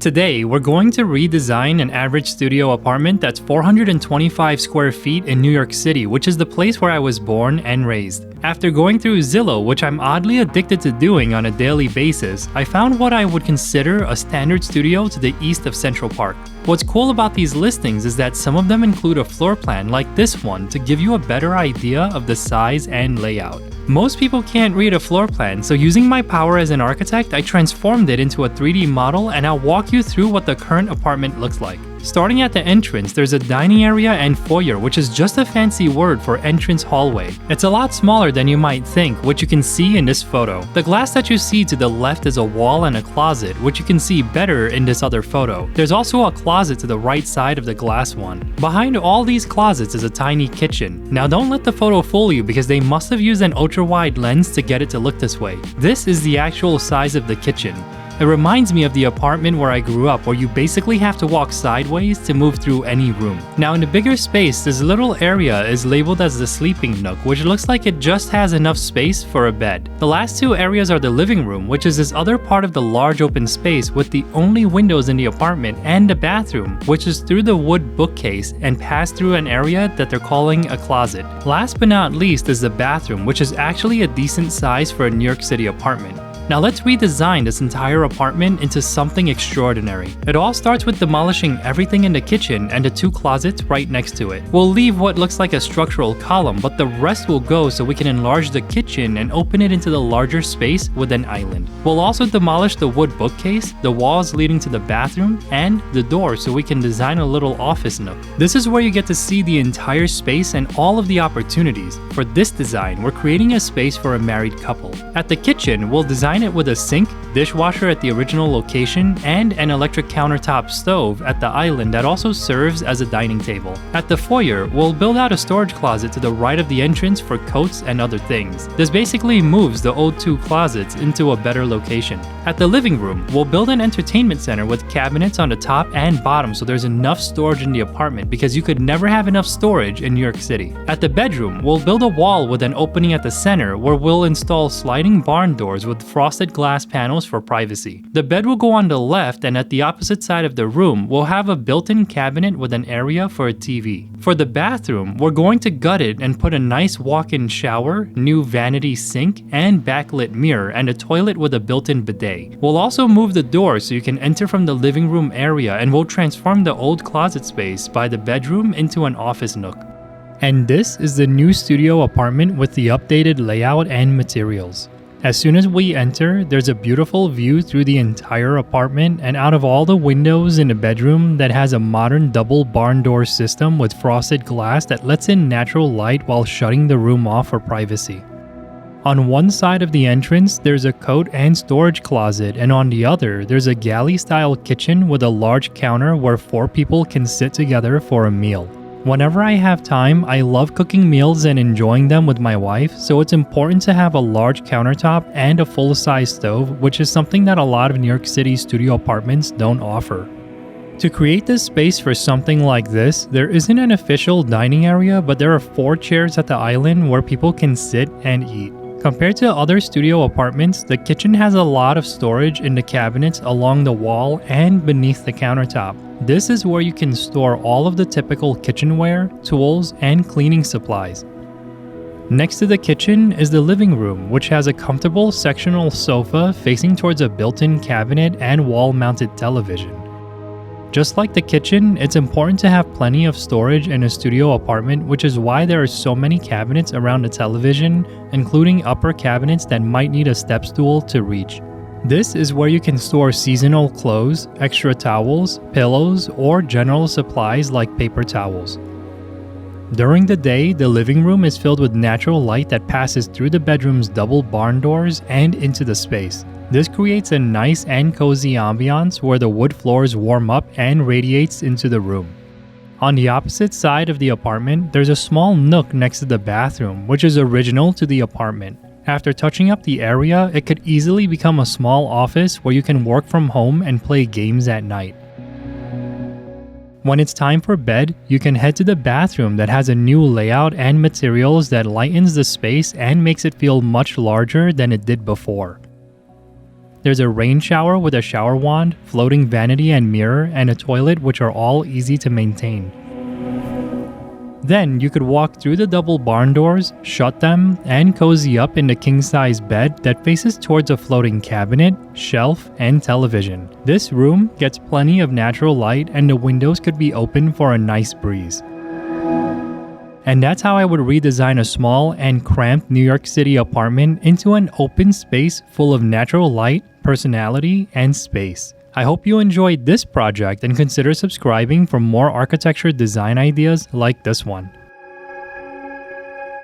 Today, we're going to redesign an average studio apartment that's 425 square feet in New York City, which is the place where I was born and raised. After going through Zillow, which I'm oddly addicted to doing on a daily basis, I found what I would consider a standard studio to the east of Central Park. What's cool about these listings is that some of them include a floor plan like this one to give you a better idea of the size and layout. Most people can't read a floor plan, so using my power as an architect, I transformed it into a 3D model, and I'll walk you through what the current apartment looks like. Starting at the entrance, there's a dining area and foyer, which is just a fancy word for entrance hallway. It's a lot smaller than you might think, which you can see in this photo. The glass that you see to the left is a wall and a closet, which you can see better in this other photo. There's also a closet to the right side of the glass one. Behind all these closets is a tiny kitchen. Now don't let the photo fool you because they must have used an ultra-wide lens to get it to look this way. This is the actual size of the kitchen. It reminds me of the apartment where I grew up, where you basically have to walk sideways to move through any room. Now in the bigger space, this little area is labeled as the sleeping nook, which looks like it just has enough space for a bed. The last two areas are the living room, which is this other part of the large open space with the only windows in the apartment, and the bathroom, which is through the wood bookcase and passed through an area that they're calling a closet. Last but not least is the bathroom, which is actually a decent size for a New York City apartment. Now let's redesign this entire apartment into something extraordinary. It all starts with demolishing everything in the kitchen and the two closets right next to it. We'll leave what looks like a structural column, but the rest will go so we can enlarge the kitchen and open it into the larger space with an island. We'll also demolish the wood bookcase, the walls leading to the bathroom, and the door so we can design a little office nook. This is where you get to see the entire space and all of the opportunities. For this design, we're creating a space for a married couple. At the kitchen, we'll design it with a sink, dishwasher at the original location, and an electric countertop stove at the island that also serves as a dining table. At the foyer, we'll build out a storage closet to the right of the entrance for coats and other things. This basically moves the old two closets into a better location. At the living room, we'll build an entertainment center with cabinets on the top and bottom so there's enough storage in the apartment, because you could never have enough storage in New York City. At the bedroom, we'll build a wall with an opening at the center where we'll install sliding barn doors with frosted glass panels for privacy. The bed will go on the left, and at the opposite side of the room, we'll have a built-in cabinet with an area for a TV. For the bathroom, we're going to gut it and put a nice walk-in shower, new vanity sink, and backlit mirror, and a toilet with a built-in bidet. We'll also move the door so you can enter from the living room area, and we'll transform the old closet space by the bedroom into an office nook. And this is the new studio apartment with the updated layout and materials. As soon as we enter, there's a beautiful view through the entire apartment and out of all the windows in the bedroom that has a modern double barn door system with frosted glass that lets in natural light while shutting the room off for privacy. On one side of the entrance, there's a coat and storage closet, and on the other, there's a galley-style kitchen with a large counter where 4 people can sit together for a meal. Whenever I have time, I love cooking meals and enjoying them with my wife, so it's important to have a large countertop and a full-size stove, which is something that a lot of New York City studio apartments don't offer. To create this space for something like this, there isn't an official dining area, but there are 4 chairs at the island where people can sit and eat. Compared to other studio apartments, the kitchen has a lot of storage in the cabinets along the wall and beneath the countertop. This is where you can store all of the typical kitchenware, tools, and cleaning supplies. Next to the kitchen is the living room, which has a comfortable sectional sofa facing towards a built-in cabinet and wall-mounted television. Just like the kitchen, it's important to have plenty of storage in a studio apartment, which is why there are so many cabinets around the television, including upper cabinets that might need a step stool to reach. This is where you can store seasonal clothes, extra towels, pillows, or general supplies like paper towels. During the day, the living room is filled with natural light that passes through the bedroom's double barn doors and into the space. This creates a nice and cozy ambiance where the wood floors warm up and radiates into the room. On the opposite side of the apartment, there's a small nook next to the bathroom, which is original to the apartment. After touching up the area, it could easily become a small office where you can work from home and play games at night. When it's time for bed, you can head to the bathroom that has a new layout and materials that lightens the space and makes it feel much larger than it did before. There's a rain shower with a shower wand, floating vanity and mirror, and a toilet, which are all easy to maintain. Then you could walk through the double barn doors, shut them, and cozy up in the king-size bed that faces towards a floating cabinet, shelf, and television. This room gets plenty of natural light and the windows could be open for a nice breeze. And that's how I would redesign a small and cramped New York City apartment into an open space full of natural light, personality, and space. I hope you enjoyed this project and consider subscribing for more architecture design ideas like this one.